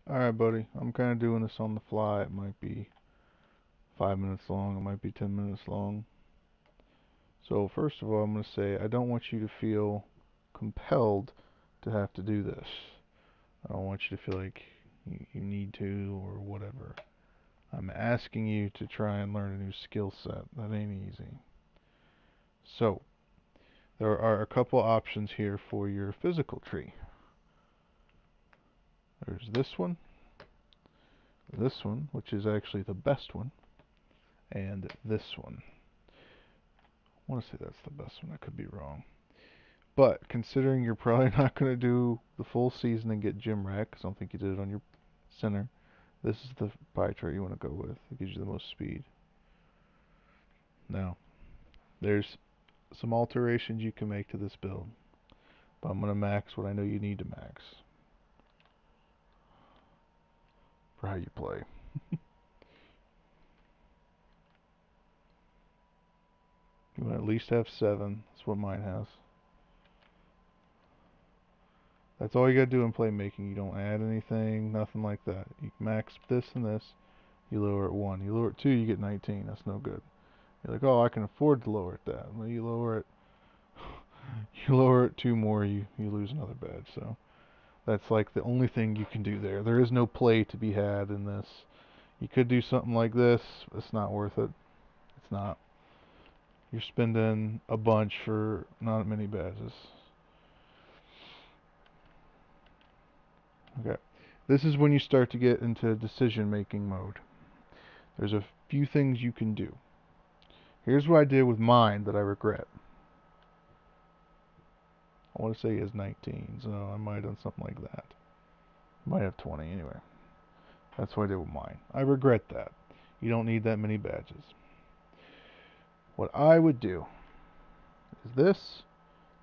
Alright, buddy. I'm kind of doing this on the fly. It might be 5 minutes long. It might be 10 minutes long. So, first of all, I'm going to say I don't want you to feel compelled to have to do this. I don't want you to feel like you need to or whatever. I'm asking you to try and learn a new skill set. That ain't easy. So, there are a couple options here for your physical tree. There's this one, which is actually the best one, and this one. I want to say that's the best one. I could be wrong. But considering you're probably not going to do the full season and get gym rack, because I don't think you did it on your center, this is the pie chart you want to go with. It gives you the most speed. Now, there's some alterations you can make to this build, but I'm going to max what I know you need to max for how you play. You want to at least have 7. That's what mine has. That's all you gotta do in playmaking. You don't add anything, nothing like that. You max this and this. You lower it 1. You lower it 2, you get 19. That's no good. You're like, oh, I can afford to lower it that. Well, you lower it, you lower it 2 more, you lose another badge. So that's like the only thing you can do there. There is no play to be had in this. You could do something like this. It's not worth it. It's not. You're spending a bunch for not many badges. Okay. This is when you start to get into decision-making mode. There's a few things you can do. Here's what I did with mine that I regret. I want to say he has 19, so I might have done something like that. Might have 20 anyway. That's what I did with mine. I regret that. You don't need that many badges. What I would do is this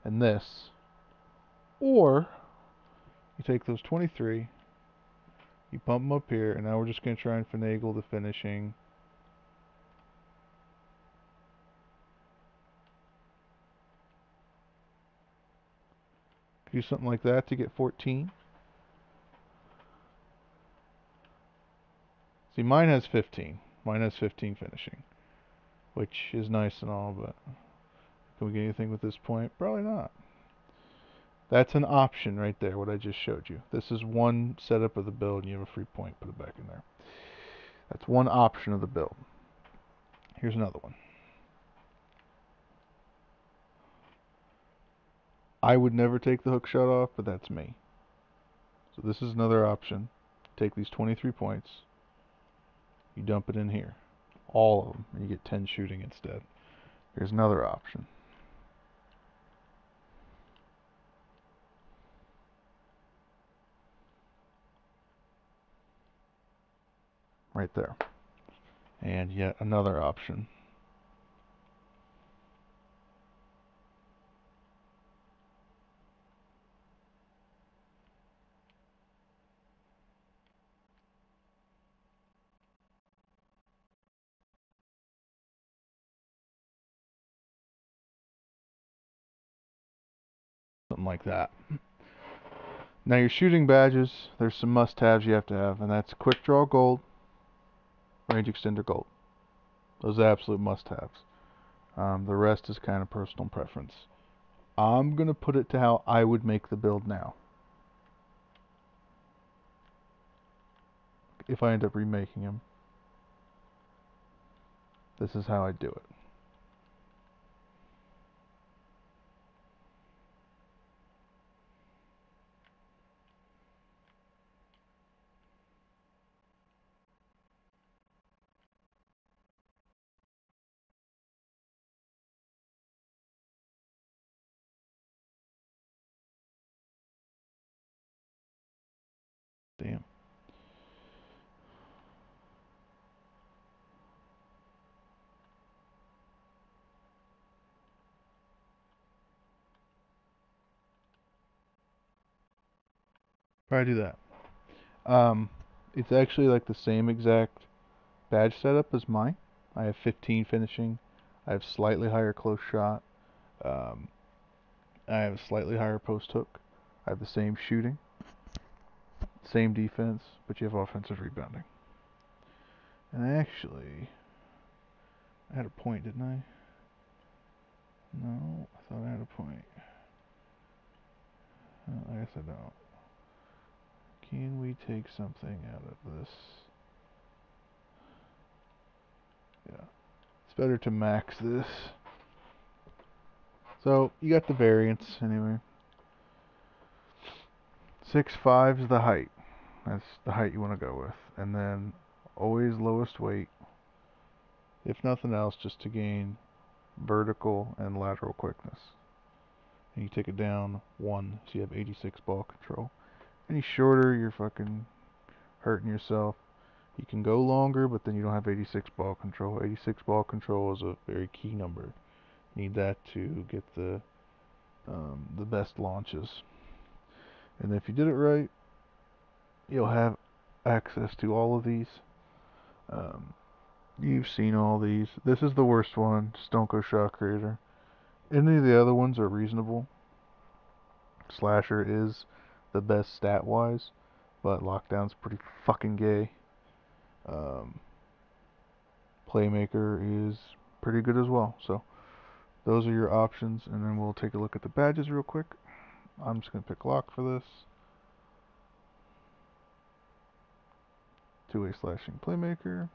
and this, or you take those 23, you pump them up here, and now we're just going to try and finagle the finishing. Do something like that to get 14. See, mine has 15. Mine has 15 finishing, which is nice and all, but can we get anything with this point? Probably not. That's an option right there, what I just showed you. This is one setup of the build, and you have a free point, put it back in there. That's one option of the build. Here's another one. I would never take the hook shot off, but that's me. So this is another option. Take these 23 points, you dump it in here. All of them, and you get 10 shooting instead. Here's another option. Right there. And yet another option. Something like that. Now your shooting badges, there's some must-haves you have to have, and that's quick draw gold, range extender gold. Those are absolute must-haves. The rest is kind of personal preference. I'm going to put it to how I would make the build now. If I end up remaking him, this is how I do it. Damn. Probably do that. It's actually like the same exact badge setup as mine. I have 15 finishing. I have slightly higher close shot. Um, I have a slightly higher post hook. I have the same shooting. Same defense, but you have offensive rebounding. And actually, I had a point, didn't I? No, I thought I had a point. I guess I don't. Can we take something out of this? Yeah. It's better to max this. So, you got the variance, anyway. 6'5" is the height. That's the height you want to go with. And then, always lowest weight. If nothing else, just to gain vertical and lateral quickness. And you take it down 1, so you have 86 ball control. Any shorter, you're fucking hurting yourself. You can go longer, but then you don't have 86 ball control. 86 ball control is a very key number. You need that to get the best launches. And if you did it right, you'll have access to all of these. You've seen all these. This is the worst one. Just don't go shot creator. Any of the other ones are reasonable. Slasher is the best stat-wise, but Lockdown's pretty fucking gay. Playmaker is pretty good as well. So those are your options, and then we'll take a look at the badges real quick. I'm just going to pick Lock for this. Two-way slashing playmaker.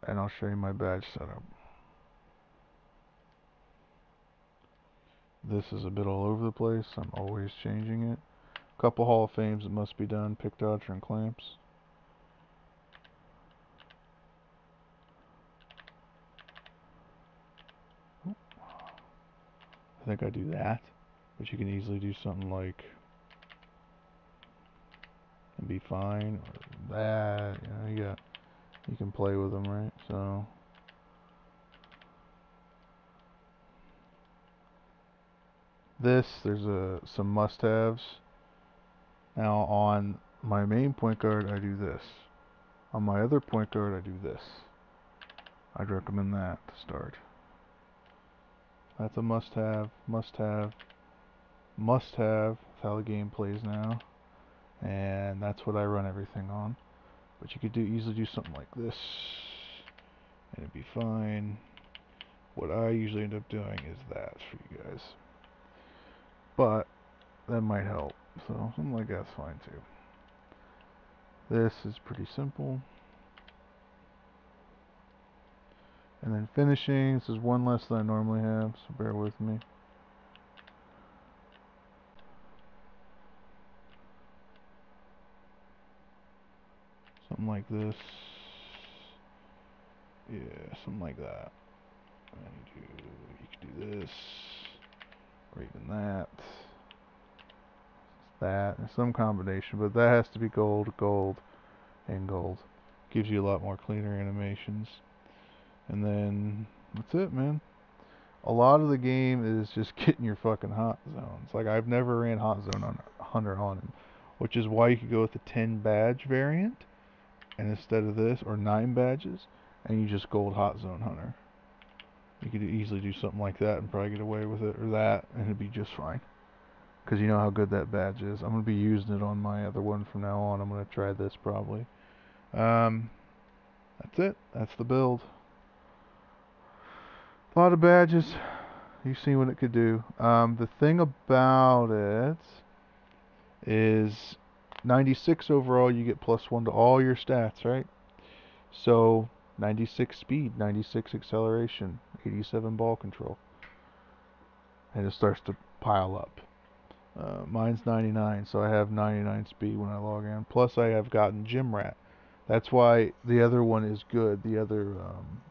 And I'll show you my badge setup. This is a bit all over the place. I'm always changing it. Couple Hall of Fames that must be done. Pick Dodger and Clamps. I think I do that, but you can easily do something like and be fine, or that. You know, you can play with them, right? So there's some must-haves. Now on my main point guard, I do this. On my other point guard, I do this. I'd recommend that to start. That's a must-have, must-have, must-have. That's how the game plays now. And that's what I run everything on. But you could easily do something like this, and it'd be fine. What I usually end up doing is that for you guys. But that might help. So something like that's fine too. This is pretty simple. And then finishing, this is one less than I normally have, so bear with me. Something like this. Yeah, something like that. And you could do this, or even that. That, and some combination, but that has to be gold, gold, and gold. Gives you a lot more cleaner animations. And then that's it, man. A lot of the game is just getting your fucking hot zones. Like, I've never ran hot zone on Hunter on him, which is why you could go with the 10 badge variant, and instead of this, or 9 badges, and you just gold hot zone Hunter. You could easily do something like that and probably get away with it, or that, and it'd be just fine. Because you know how good that badge is. I'm going to be using it on my other one from now on. I'm going to try this probably. That's it. That's the build. A lot of badges. You've seen what it could do. The thing about it is 96 overall, you get +1 to all your stats, right? So 96 speed, 96 acceleration, 87 ball control. And it starts to pile up. Mine's 99, so I have 99 speed when I log in. Plus I have gotten Gym Rat. That's why the other one is good. The other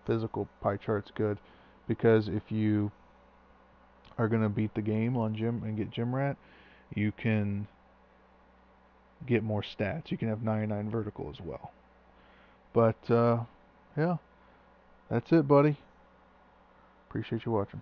physical pie chart's good. Because if you are going to beat the game on Gym and get Gym Rat, you can get more stats. You can have 99 vertical as well. But, yeah. That's it, buddy. Appreciate you watching.